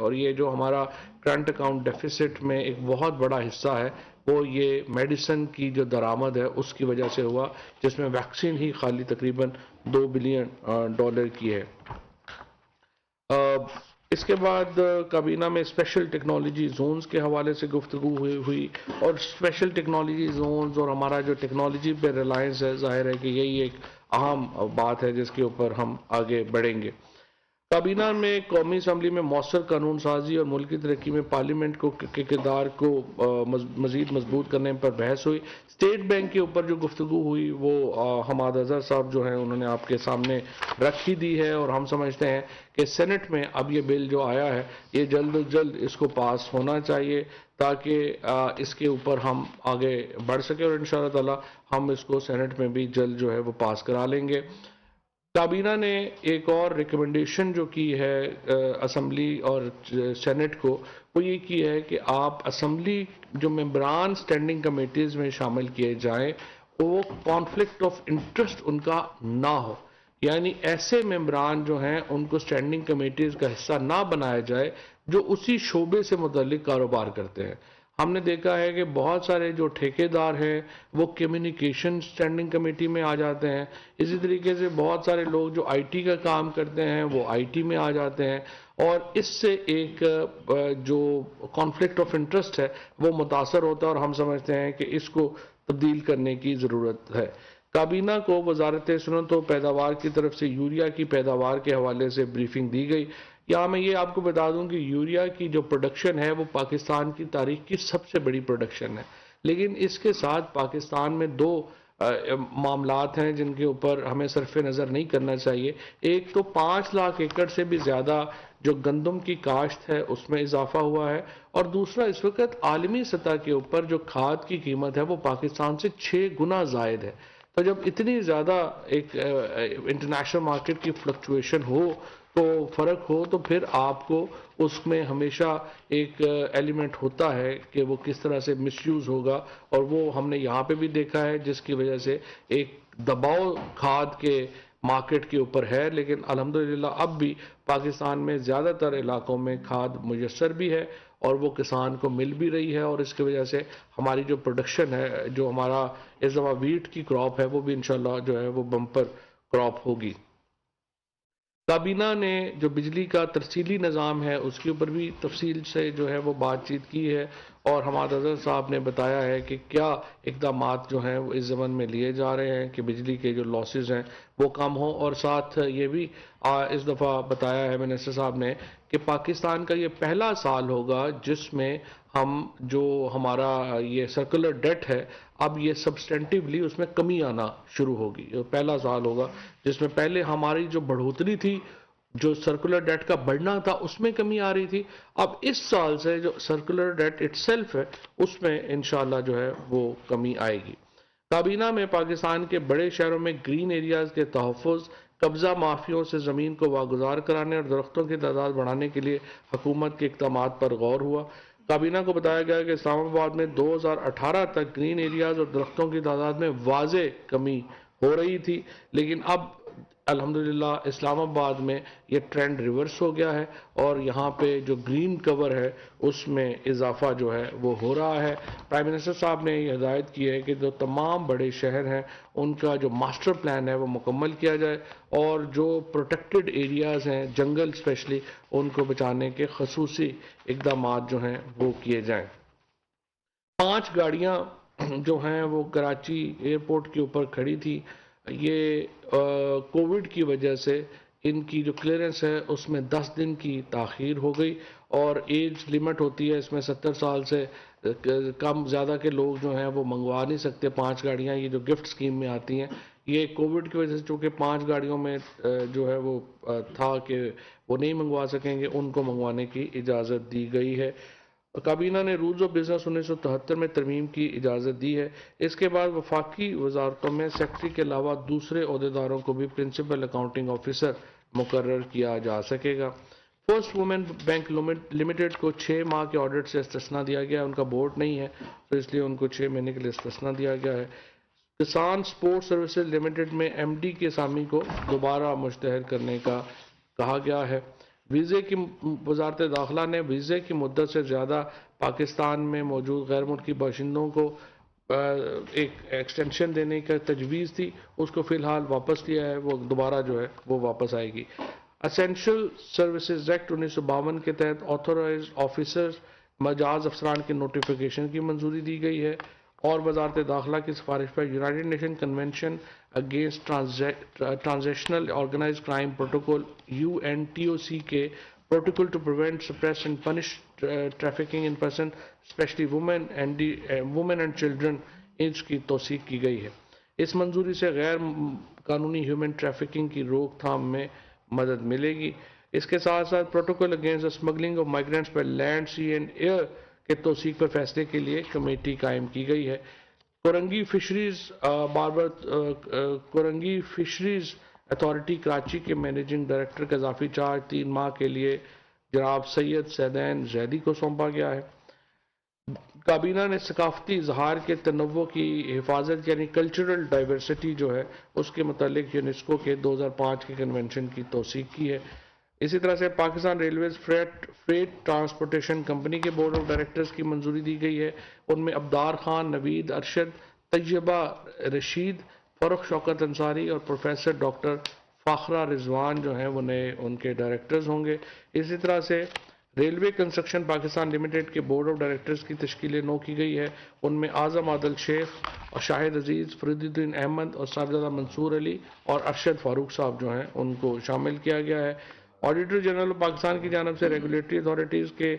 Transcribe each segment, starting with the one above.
اور یہ جو ہمارا کرنٹ اکاؤنٹ ڈیفیسٹ میں ایک بہت بڑا حصہ ہے وہ یہ میڈیسن کی جو درآمد ہے اس کی وجہ سے ہوا، جس میں ویکسین ہی خالی تقریباً $2 بلین کی ہے۔ اس کے بعد کابینہ میں اسپیشل ٹیکنالوجی زونز کے حوالے سے گفتگو ہوئی، اور اسپیشل ٹیکنالوجی زونز اور ہمارا جو ٹیکنالوجی پہ ریلائنس ہے، ظاہر ہے کہ یہی ایک اہم بات ہے جس کے اوپر ہم آگے بڑھیں گے۔ کابینہ میں قومی اسمبلی میں مؤثر قانون سازی اور ملکی ترقی میں پارلیمنٹ کے کردار کو مزید مضبوط کرنے پر بحث ہوئی۔ اسٹیٹ بینک کے اوپر جو گفتگو ہوئی وہ حماد اظہر صاحب جو ہیں انہوں نے آپ کے سامنے رکھ ہی دی ہے، اور ہم سمجھتے ہیں کہ سینٹ میں اب یہ بل جو آیا ہے یہ جلد از جلد اس کو پاس ہونا چاہیے تاکہ اس کے اوپر ہم آگے بڑھ سکیں، اور انشاءاللہ تعالی ہم اس کو سینٹ میں بھی جلد جو ہے وہ پاس کرا لیں گے۔ کابینہ نے ایک اور ریکمنڈیشن جو کی ہے اسمبلی اور سینٹ کو، وہ یہ کی ہے کہ آپ اسمبلی جو ممبران سٹینڈنگ کمیٹیز میں شامل کیے جائیں وہ کانفلکٹ آف انٹرسٹ ان کا نہ ہو، یعنی ایسے ممبران جو ہیں ان کو سٹینڈنگ کمیٹیز کا حصہ نہ بنایا جائے جو اسی شعبے سے متعلق کاروبار کرتے ہیں۔ ہم نے دیکھا ہے کہ بہت سارے جو ٹھیکیدار ہیں وہ کمیونیکیشن سٹینڈنگ کمیٹی میں آ جاتے ہیں، اسی طریقے سے بہت سارے لوگ جو آئی ٹی کا کام کرتے ہیں وہ آئی ٹی میں آ جاتے ہیں، اور اس سے ایک جو کانفلکٹ آف انٹرسٹ ہے وہ متاثر ہوتا ہے، اور ہم سمجھتے ہیں کہ اس کو تبدیل کرنے کی ضرورت ہے۔ کابینہ کو وزارت صنعت و پیداوار کی طرف سے یوریا کی پیداوار کے حوالے سے بریفنگ دی گئی۔ یہاں میں یہ آپ کو بتا دوں کہ یوریا کی جو پروڈکشن ہے وہ پاکستان کی تاریخ کی سب سے بڑی پروڈکشن ہے، لیکن اس کے ساتھ پاکستان میں دو معاملات ہیں جن کے اوپر ہمیں صرف نظر نہیں کرنا چاہیے۔ ایک تو 5 لاکھ ایکڑ سے بھی زیادہ جو گندم کی کاشت ہے اس میں اضافہ ہوا ہے، اور دوسرا اس وقت عالمی سطح کے اوپر جو کھاد کی قیمت ہے وہ پاکستان سے 6 گنا زائد ہے۔ تو جب اتنی زیادہ ایک انٹرنیشنل مارکیٹ کی فلکچویشن ہو تو فرق ہو، تو پھر آپ کو اس میں ہمیشہ ایک ایلیمنٹ ہوتا ہے کہ وہ کس طرح سے مس یوز ہوگا، اور وہ ہم نے یہاں پہ بھی دیکھا ہے جس کی وجہ سے ایک دباؤ کھاد کے مارکیٹ کے اوپر ہے، لیکن الحمدللہ اب بھی پاکستان میں زیادہ تر علاقوں میں کھاد میسر بھی ہے اور وہ کسان کو مل بھی رہی ہے، اور اس کی وجہ سے ہماری جو پروڈکشن ہے، جو ہمارا اس دفعہ ویٹ کی کراپ ہے وہ بھی انشاءاللہ جو ہے وہ بمپر کراپ ہوگی۔ کابینہ نے جو بجلی کا ترسیلی نظام ہے اس کے اوپر بھی تفصیل سے جو ہے وہ بات چیت کی ہے، اور حماد اظہر صاحب نے بتایا ہے کہ کیا اقدامات جو ہیں وہ اس ضمن میں لیے جا رہے ہیں کہ بجلی کے جو لاسز ہیں وہ کم ہوں، اور ساتھ یہ بھی اس دفعہ بتایا ہے منسٹر صاحب نے کہ پاکستان کا یہ پہلا سال ہوگا جس میں ہم جو ہمارا یہ سرکولر ڈیٹ ہے اب یہ سبسٹینٹیولی اس میں کمی آنا شروع ہوگی۔ یہ پہلا سال ہوگا جس میں پہلے ہماری جو بڑھوتری تھی، جو سرکولر ڈیٹ کا بڑھنا تھا اس میں کمی آ رہی تھی، اب اس سال سے جو سرکولر ڈیٹ اٹ سیلف ہے اس میں انشاءاللہ جو ہے وہ کمی آئے گی۔ کابینہ میں پاکستان کے بڑے شہروں میں گرین ایریاز کے تحفظ، قبضہ مافیوں سے زمین کو واگزار کرانے اور درختوں کی تعداد بڑھانے کے لیے حکومت کے اقدامات پر غور ہوا۔ کابینہ کو بتایا گیا کہ اسلام آباد میں 2018 تک گرین ایریاز اور درختوں کی تعداد میں واضح کمی ہو رہی تھی، لیکن اب الحمدللہ اسلام آباد میں یہ ٹرینڈ ریورس ہو گیا ہے، اور یہاں پہ جو گرین کور ہے اس میں اضافہ جو ہے وہ ہو رہا ہے۔ پرائم منسٹر صاحب نے یہ ہدایت کی ہے کہ جو تمام بڑے شہر ہیں ان کا جو ماسٹر پلان ہے وہ مکمل کیا جائے، اور جو پروٹیکٹڈ ایریاز ہیں جنگل اسپیشلی ان کو بچانے کے خصوصی اقدامات جو ہیں وہ کیے جائیں۔ 5 گاڑیاں جو ہیں وہ کراچی ایئرپورٹ کے اوپر کھڑی تھی، یہ کووڈ کی وجہ سے ان کی جو کلیئرنس ہے اس میں 10 دن کی تاخیر ہو گئی، اور ایج لیمٹ ہوتی ہے اس میں 70 سال سے کم زیادہ کے لوگ جو ہیں وہ منگوا نہیں سکتے 5 گاڑیاں، یہ جو گفٹ سکیم میں آتی ہیں۔ یہ کووڈ کی وجہ سے چونکہ 5 گاڑیوں میں جو ہے وہ تھا کہ وہ نہیں منگوا سکیں گے، ان کو منگوانے کی اجازت دی گئی ہے۔ کابینہ نے رولز آف بزنس 1973 میں ترمیم کی اجازت دی ہے۔ اس کے بعد وفاقی وزارتوں میں سیکٹری کے علاوہ دوسرے عہدیداروں کو بھی پرنسپل اکاؤنٹنگ آفیسر مقرر کیا جا سکے گا۔ فرسٹ وومن بینک لمیٹڈ کو 6 ماہ کے آڈٹ سے استثناء دیا گیا ہے، ان کا بورڈ نہیں ہے تو اس لیے ان کو 6 مہینے کے لیے استثناء دیا گیا ہے۔ کسان سپورٹ سروسز لمیٹڈ میں ایم ڈی کے اسامی کو دوبارہ مشتہر کرنے کا کہا گیا ہے۔ ویزے کی وزارت داخلہ نے ویزے کی مدت سے زیادہ پاکستان میں موجود غیر ملکی باشندوں کو ایک ایکسٹینشن دینے کا تجویز تھی، اس کو فی الحال واپس لیا ہے، وہ دوبارہ جو ہے وہ واپس آئے گی۔ اسینشل سروسز ایکٹ 1952 کے تحت آتھورائزڈ آفیسرز مجاز افسران کی نوٹیفیکیشن کی منظوری دی گئی ہے، اور وزارت داخلہ کی سفارش پر United Nation convention against transnational organised crime protocol UNTOC کے protocol to prevent suppress and punish trafficking in person especially women and children اس کی توثیق کی گئی ہے۔ اس منظوری سے غیر قانونی ہیومن ٹریفکنگ کی روک تھام میں مدد ملے گی۔ اس کے ساتھ ساتھ protocol against smuggling of migrants پر لینڈ، سی اینڈ ایئر کے توثیق پر فیصلے کے لیے کمیٹی قائم کی گئی ہے۔ کورنگی فشریز اتھارٹی کراچی کے منیجنگ ڈائریکٹر کا اضافی چارج 3 ماہ کے لیے جناب سید سیدین زیدی کو سونپا گیا ہے۔ کابینہ نے ثقافتی اظہار کے تنوع کی حفاظت یعنی کلچرل ڈائیورسٹی جو ہے اس کے متعلق یونیسکو کے 2005 کے کنونشن کی توثیق کی ہے۔ اسی طرح سے Pakistan railways freight transportation company کے بورڈ آف ڈائریکٹرز کی منظوری دی گئی ہے۔ ان میں ابدار خان، نوید ارشد، طیبہ رشید، فروخ شوکت انصاری اور پروفیسر ڈاکٹر فاخرہ رضوان جو ہیں وہ نئے ان کے ڈائریکٹرز ہوں گے۔ اسی طرح سے ریلوے کنسٹرکشن پاکستان لمیٹڈ کے بورڈ آف ڈائریکٹرز کی تشکیل نو کی گئی ہے۔ ان میں اعظم عادل شیخ اور شاہد عزیز، فرید الدین احمد اور صاحبزادہ منصور علی اور ارشد فاروق صاحب جو ہیں ان کو شامل کیا گیا ہے۔ آڈیٹر جنرل پاکستان کی جانب سے ریگولیٹری اتھارٹیز کے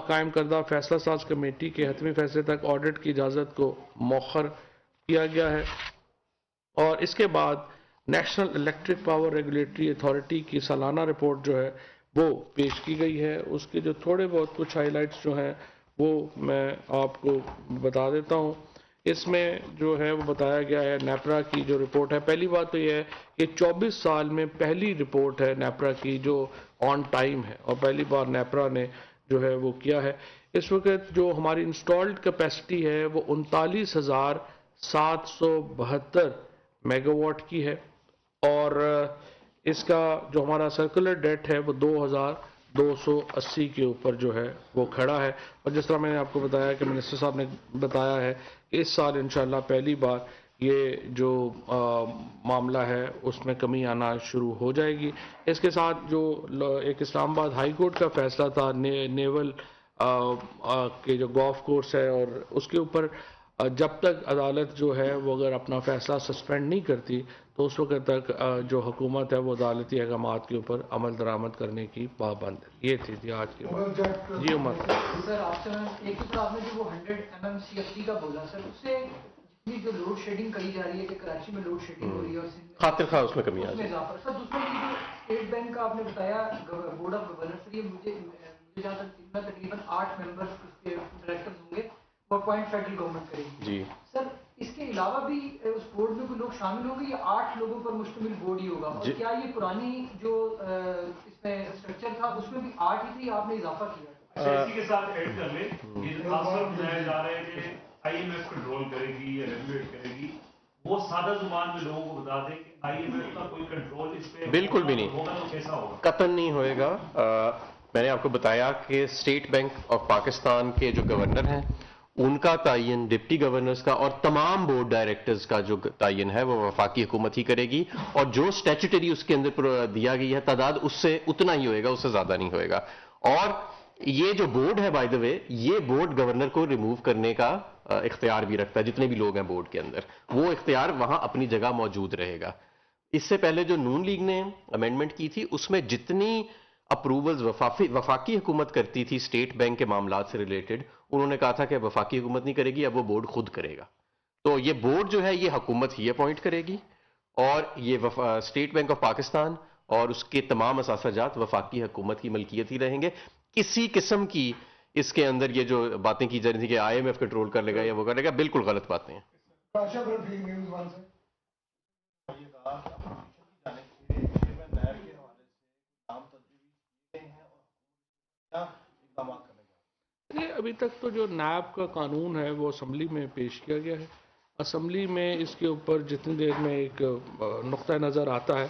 قائم کردہ فیصلہ ساز کمیٹی کے حتمی فیصلے تک آڈٹ کی اجازت کو مؤخر کیا گیا ہے، اور اس کے بعد national electric power regulatory authority کی سالانہ رپورٹ جو ہے وہ پیش کی گئی ہے۔ اس کے جو تھوڑے بہت کچھ ہائی لائٹس جو ہیں وہ میں آپ کو بتا دیتا ہوں۔ اس میں جو ہے وہ بتایا گیا ہے نیپرا کی جو رپورٹ ہے، پہلی بات تو یہ ہے کہ 24 سال میں پہلی رپورٹ ہے نیپرا کی جو آن ٹائم ہے، اور پہلی بار نیپرا نے جو ہے وہ کیا ہے۔ اس وقت جو ہماری انسٹالڈ کیپیسٹی ہے وہ 39,772 میگا واٹ کی ہے، اور اس کا جو ہمارا سرکولر ڈیٹ ہے وہ 2,280 کے اوپر جو ہے وہ کھڑا ہے۔ اور جس طرح میں نے آپ کو بتایا کہ منسٹر صاحب نے بتایا ہے کہ اس سال انشاءاللہ پہلی بار یہ جو معاملہ ہے اس میں کمی آنا شروع ہو جائے گی۔ اس کے ساتھ جو ایک اسلام آباد ہائی کورٹ کا فیصلہ تھا نیول کے جو گولف کورس ہے، اور اس کے اوپر جب تک عدالت جو ہے وہ اگر اپنا فیصلہ سسپینڈ نہیں کرتی تو اس وقت تک جو حکومت ہے وہ عدالتی احکامات کے اوپر عمل درآمد کرنے کی پابند ہے۔ یہ تھی آج کی بات۔ جی عمر سر، آپ سے ایک تو آپ نے جو وہ 100 mm CFD کا بولا سر، اس سے جتنی جو لوڈ شیڈنگ کری جا رہی ہے کہ کراچی میں لوڈ شیڈنگ ہو رہی ہے اور خاطر خواہ اس میں کمی آ رہی ہے سر، دوسرا یہ جو اسٹیٹ بینک کا آپ نے بتایا بورڈ آف گورنرز، یہ مجھے جہاں تک تقریباً 8 ممبرس اس کے ڈائریکٹرز ہوں گے، وہ اپوائنٹ فیڈرل گورنمنٹ کرے گی۔ جی سر، اس کے علاوہ بھی اس بورڈ میں کوئی لوگ شامل ہوں گے یا 8 لوگوں پر مشتمل بورڈ ہی ہوگا؟ اور کیا یہ پرانی جو اس میں اسٹرکچر تھا اس میں بھی 8 ہی تھی، آپ نے اضافہ کیا؟ اسی کے ساتھ ایڈ کر لیں، یہ جو ٹرانسفر بنایا جا رہا ہے کہ IMF کنٹرول کرے گی یا ریگولیٹ کرے گی، وہ سادہ زبان میں لوگوں کو بتا دیں کہ IMF کا کوئی کنٹرول اس پہ بالکل بھی نہیں ہوگا تو کیسا ہوگا؟ قطعاً نہیں ہوئے گا۔ میں نے آپ کو بتایا کہ اسٹیٹ بینک آف پاکستان کے جو گورنر ہیں ان کا تعین، ڈپٹی گورنرز کا اور تمام بورڈ ڈائریکٹرز کا جو تعین ہے وہ وفاقی حکومت ہی کرے گی، اور جو اسٹیچوٹری اس کے اندر دیا گئی ہے تعداد اس سے اتنا ہی ہوئے گا، اس سے زیادہ نہیں ہوئے گا۔ اور یہ جو بورڈ ہے بائی دا وے، یہ بورڈ گورنر کو ریموو کرنے کا اختیار بھی رکھتا ہے، جتنے بھی لوگ ہیں بورڈ کے اندر وہ اختیار وہاں اپنی جگہ موجود رہے گا۔ اس سے پہلے جو نون لیگ نے امینڈمنٹ کی تھی اس میں جتنی اپروولز وفاقی حکومت کرتی تھی اسٹیٹ بینک کے معاملات سے ریلیٹڈ، انہوں نے کہا تھا کہ وفاقی حکومت نہیں کرے گی، اب وہ بورڈ خود کرے گا۔ تو یہ بورڈ جو ہے یہ حکومت ہی اپوائنٹ کرے گی، اور یہ اسٹیٹ بینک آف پاکستان اور اس کے تمام اثاثہ جات وفاقی حکومت کی ملکیت ہی رہیں گے۔ کسی قسم کی اس کے اندر یہ جو باتیں کی جا رہی تھی کہ IMF کنٹرول کر لے گا یا وہ کر لے گا، بالکل غلط باتیں ہیں۔ ابھی تک تو جو نیب کا قانون ہے وہ اسمبلی میں پیش کیا گیا ہے، اسمبلی میں اس کے اوپر جتنی دیر میں ایک نقطہ نظر آتا ہے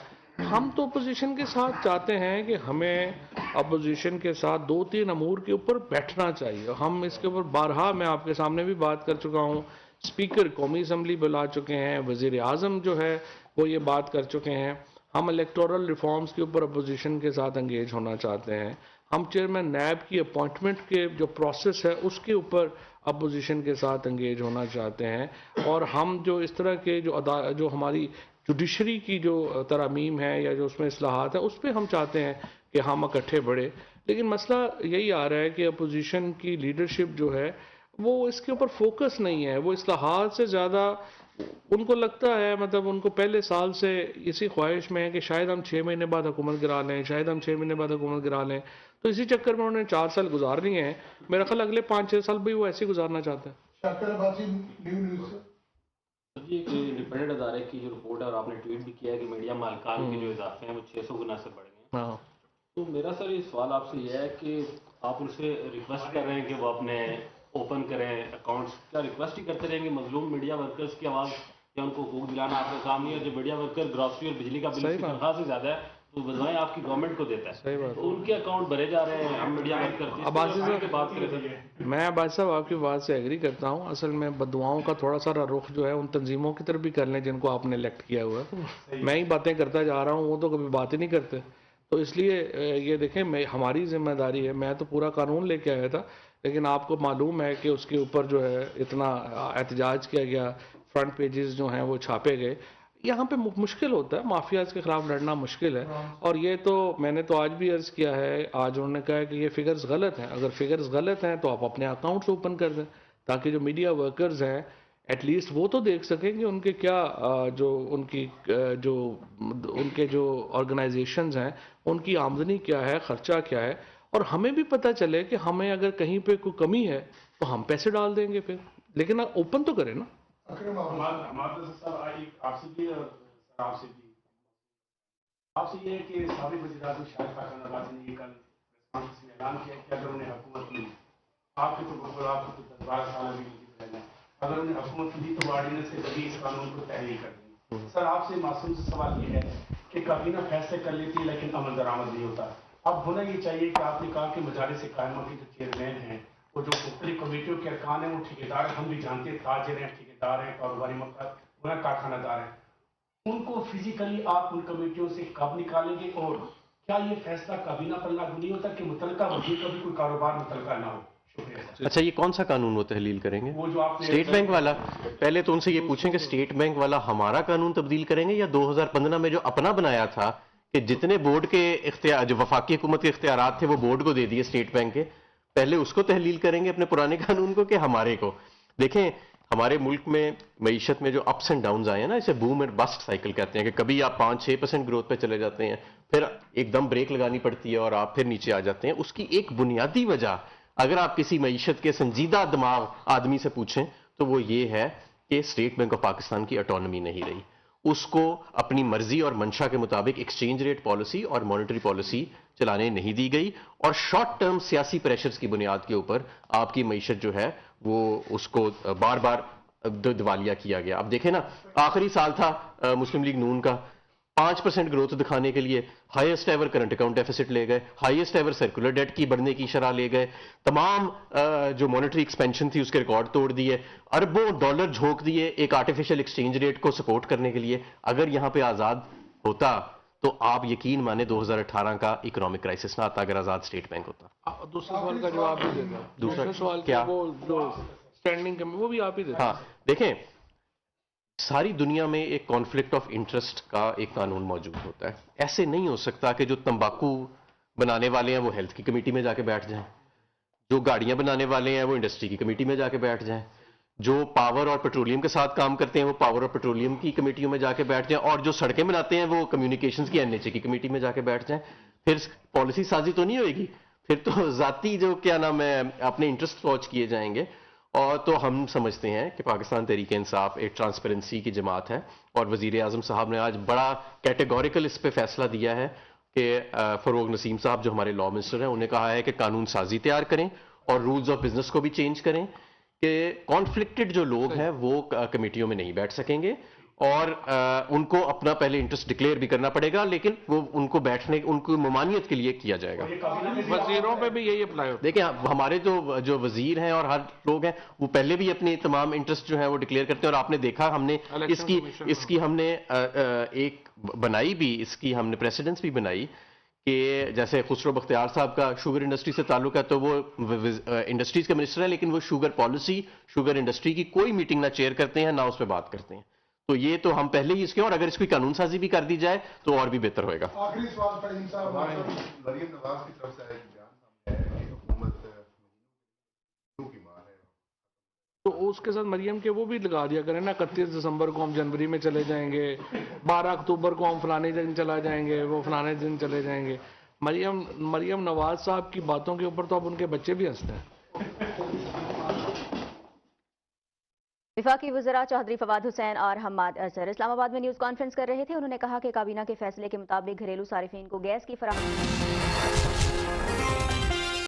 ہم تو اپوزیشن کے ساتھ چاہتے ہیں کہ ہمیں اپوزیشن کے ساتھ 2-3 امور کے اوپر بیٹھنا چاہیے. ہم اس کے اوپر بارہا میں آپ کے سامنے بھی بات کر چکا ہوں. اسپیکر قومی اسمبلی بلا چکے ہیں, وزیر اعظم جو ہے وہ یہ بات کر چکے ہیں. ہم الیکٹورل ریفارمز کے اوپر اپوزیشن کے ساتھ انگیج ہونا چاہتے ہیں. ہم چیئرمین نیب کی اپوائنٹمنٹ کے جو پروسیس ہے اس کے اوپر اپوزیشن کے ساتھ انگیج ہونا چاہتے ہیں. اور ہم جو اس طرح کے جو ہماری جوڈیشری کی جو ترامیم ہے یا جو اس میں اصلاحات ہیں اس پہ ہم چاہتے ہیں کہ ہم اکٹھے بڑھے. لیکن مسئلہ یہی آ رہا ہے کہ اپوزیشن کی لیڈرشپ جو ہے وہ اس کے اوپر فوکس نہیں ہے. وہ اصلاحات سے زیادہ ان کو لگتا ہے, مطلب ان کو پہلے سال سے اسی خواہش میں ہے کہ شاید ہم 6 مہینے بعد حکومت گرا لیں, شاید ہم 6 مہینے بعد حکومت گرا لیں. تو اسی چکر میں انہوں نے 4 سال گزار لیے ہیں. میرا خیال اگلے 5-6 سال بھی وہ ایسے ہی گزارنا چاہتے ہیں. شاکر عباسی نیوز. جی ایک انڈیپینڈنٹ ادارے کی جو رپورٹ ہے اور آپ نے ٹویٹ بھی کیا ہے کہ میڈیا مالکان کے جو اضافے ہیں وہ 600 گنا سے بڑھ گئے ہیں. تو میرا سر یہ سوال آپ سے یہ ہے کہ آپ ان سے ریکویسٹ کر رہے ہیں کہ وہ اپنے اوپن کریں اکاؤنٹس, کیا ریکویسٹ ہی کرتے رہیں گے؟ مظلوم میڈیا ورکرز کی آواز یا ان کو حقوق دلانا آپ کا کام نہیں ہے. جو میڈیا ورکر گراسری اور بجلی کا بل کی تنخواہ سے زیادہ ہے تو بدوائیں آپ کی گورنمنٹ کو دیتا ہے, تو ان کے اکاؤنٹ بھرے جا رہے ہیں. ہم میڈیا ورکر بات کریں. میں عباس صاحب آپ کی بات سے ایگری کرتا ہوں. اصل میں بددعاؤں کا تھوڑا سا رخ جو ہے ان تنظیموں کی طرف بھی کر لیں جن کو آپ نے الیکٹ کیا ہوا ہے. میں ہی باتیں کرتا جا رہا ہوں, وہ تو کبھی بات ہی نہیں کرتے. تو اس لیے یہ دیکھیں ہماری ذمہ داری ہے. میں تو پورا قانون لے کے آیا تھا, لیکن آپ کو معلوم ہے کہ اس کے اوپر جو ہے اتنا احتجاج کیا گیا, فرنٹ پیجز جو ہیں وہ چھاپے گئے. یہاں پہ مشکل ہوتا ہے, مافیاز کے خلاف لڑنا مشکل ہے. اور یہ تو میں نے تو آج بھی عرض کیا ہے, آج انہوں نے کہا ہے کہ یہ فگرز غلط ہیں. اگر فگرز غلط ہیں تو آپ اپنے اکاؤنٹس اوپن کر دیں تاکہ جو میڈیا ورکرز ہیں ایٹ لیسٹ وہ تو دیکھ سکیں کہ ان کے کیا جو ان کے جو آرگنائزیشنز ہیں ان کی آمدنی کیا ہے, خرچہ کیا ہے, اور ہمیں بھی پتہ چلے کہ ہمیں اگر کہیں پہ کوئی کمی ہے تو ہم پیسے ڈال دیں گے پھر. لیکن اوپن تو کریں نا. آپ سے یہ ہے کہ سابق وزیر اعظم شاہد خاقان عباسی نے یہ کل اعلان کیا کہ اگر انہیں حکومت ملی, آپ کے تو بالکل آپ کو 12 سال ابھی رہنا ہے, اگر انہیں حکومت ملی تو آرڈیننس سے کبھی اس قانون کو تحریر کر دیں گے. سر آپ سے معصوم سے سوال یہ ہے کہ کابینہ فیصلے کر لیتی ہے لیکن عمل درآمد نہیں ہوتا. اب ہونا یہ چاہیے کہ آپ نے کہا کہ مجالس قائمہ کے جو چیئرمین ہیں وہ جو مختلف کمیٹیوں کے ارکان ہیں وہ ٹھیکیدار ہیں, ہم بھی جانتے ہیں تاجر ہیں, ٹھیکیدار ہیں, کاروباری مقام وہ کارخانہ دار ہیں. ان کو فزیکلی آپ ان کمیٹیوں سے کب نکالیں گے, اور کیا یہ فیصلہ کابینہ پر لاگو نہیں ہوتا کہ متعلقہ وزیر کا بھی کوئی کاروبار متعلقہ نہ ہو؟ شکریہ. اچھا, یہ کون سا قانون وہ تحلیل کریں گے؟ وہ جو آپ نے اسٹیٹ بینک والا. پہلے تو ان سے یہ پوچھیں کہ اسٹیٹ بینک والا ہمارا قانون تبدیل کریں گے یا 2015 میں جو اپنا بنایا تھا کہ جتنے بورڈ کے اختیار, جو وفاقی حکومت کے اختیارات تھے وہ بورڈ کو دے دیے اسٹیٹ بینک کے, پہلے اس کو تحلیل کریں گے اپنے پرانے قانون کو کہ ہمارے کو؟ دیکھیں ہمارے ملک میں معیشت میں جو اپس اینڈ ڈاؤنز آئے ہیں نا, اسے بوم اینڈ بسٹ سائیکل کہتے ہیں, کہ کبھی آپ 5-6% گروتھ پہ چلے جاتے ہیں, پھر ایک دم بریک لگانی پڑتی ہے اور آپ پھر نیچے آ جاتے ہیں. اس کی ایک بنیادی وجہ اگر آپ کسی معیشت کے سنجیدہ دماغ آدمی سے پوچھیں تو وہ یہ ہے کہ اسٹیٹ بینک آف پاکستان کی اٹانومی نہیں رہی. اس کو اپنی مرضی اور منشا کے مطابق ایکسچینج ریٹ پالیسی اور مانیٹری پالیسی چلانے نہیں دی گئی, اور شارٹ ٹرم سیاسی پریشرز کی بنیاد کے اوپر آپ کی معیشت جو ہے وہ اس کو بار بار دیوالیہ کیا گیا. اب دیکھیں نا, آخری سال تھا مسلم لیگ نون کا, 5% گروتھ دکھانے کے لیے highest ever current account deficit لے گئے, ہائیسٹ ایور سرکولر ڈیٹ کی بڑھنے کی شرح لے گئے, تمام جو مانیٹری ایکسپینشن تھی اس کے ریکارڈ توڑ دیے, اربوں ڈالر جھونک دیے ایک آرٹیفیشل ایکسچینج ریٹ کو سپورٹ کرنے کے لیے. اگر یہاں پہ آزاد ہوتا تو آپ یقین مانیں 2018 کا اکنامک کرائسس نہ آتا اگر آزاد اسٹیٹ بینک ہوتا. دوسرے سوال کا جواب بھی دینا. دوسرا سوال کیا, وہ جو اسٹینڈنگ کمی وہ بھی آپ ہی دیتے. ہاں دیکھیں, ساری دنیا میں ایک کانفلکٹ آف انٹرسٹ کا ایک قانون موجود ہوتا ہے. ایسے نہیں ہو سکتا کہ جو تمباکو بنانے والے ہیں وہ ہیلتھ کی کمیٹی میں جا کے بیٹھ جائیں, جو گاڑیاں بنانے والے ہیں وہ انڈسٹری کی کمیٹی میں جا کے بیٹھ جائیں, جو پاور اور پیٹرولیم کے ساتھ کام کرتے ہیں وہ پاور اور پیٹرولیم کی کمیٹیوں میں جا کے بیٹھ جائیں, اور جو سڑکیں بناتے ہیں وہ کمیونیکیشنز کی NHA کی کمیٹی میں جا کے بیٹھ جائیں. پھر پالیسی سازی تو نہیں ہوئے گی, پھر تو ذاتی جو کیا نام ہے اپنے انٹرسٹ واچ کیے جائیں گے. اور تو ہم سمجھتے ہیں کہ پاکستان تحریک انصاف ایک ٹرانسپیرنسی کی جماعت ہے, اور وزیر اعظم صاحب نے آج بڑا کیٹیگوریکل اس پہ فیصلہ دیا ہے کہ فروغ نسیم صاحب جو ہمارے لا منسٹر ہیں انہیں کہا ہے کہ قانون سازی تیار کریں اور رولز آف بزنس کو بھی چینج کریں کہ کانفلکٹڈ جو لوگ ہیں وہ کمیٹیوں میں نہیں بیٹھ سکیں گے, اور ان کو اپنا پہلے انٹرسٹ ڈکلیئر بھی کرنا پڑے گا، لیکن وہ ان کو بیٹھنے ان کو ممانعت کے لیے کیا جائے گا۔ وزیروں پہ بھی یہی اپلائی ہوتا دیکھیں ہمارے جو وزیر ہیں اور ہر لوگ ہیں وہ پہلے بھی اپنے تمام انٹرسٹ جو ہیں وہ ڈکلیئر کرتے ہیں، اور آپ نے دیکھا ہم نے اس کی ہم نے ایک بنائی بھی، اس کی ہم نے پریسیڈنس بھی بنائی کہ جیسے خسرو بختیار صاحب کا شوگر انڈسٹری سے تعلق ہے تو وہ انڈسٹریز کا منسٹر ہے، لیکن وہ شوگر پالیسی، شوگر انڈسٹری کی کوئی میٹنگ نہ چیئر کرتے ہیں نہ اس پہ بات کرتے ہیں۔ تو یہ تو ہم پہلے ہی اس کے، اور اگر اس کی قانون سازی بھی کر دی جائے تو اور بھی بہتر ہوئے گا۔ آخری سوال فہیم صاحب، مریم نواز کی طرف سے ایک بیان سامنے آیا ہے کہ حکومت کی مار ہے، تو اس کے ساتھ مریم کے وہ بھی لگا دیا کریں نا، 31 دسمبر کو ہم جنوری میں چلے جائیں گے، 12 اکتوبر کو ہم فلانے دن چلا جائیں گے، وہ فلانے دن چلے جائیں گے۔ مریم نواز صاحب کی باتوں کے اوپر تو اب ان کے بچے بھی ہنستے ہیں۔ وفاقی وزراء چودھری فواد حسین اور حماد اظہر اسلام آباد میں نیوز کانفرنس کر رہے تھے۔ انہوں نے کہا کہ کابینہ کے فیصلے کے مطابق گھریلو صارفین کو گیس کی فراہمی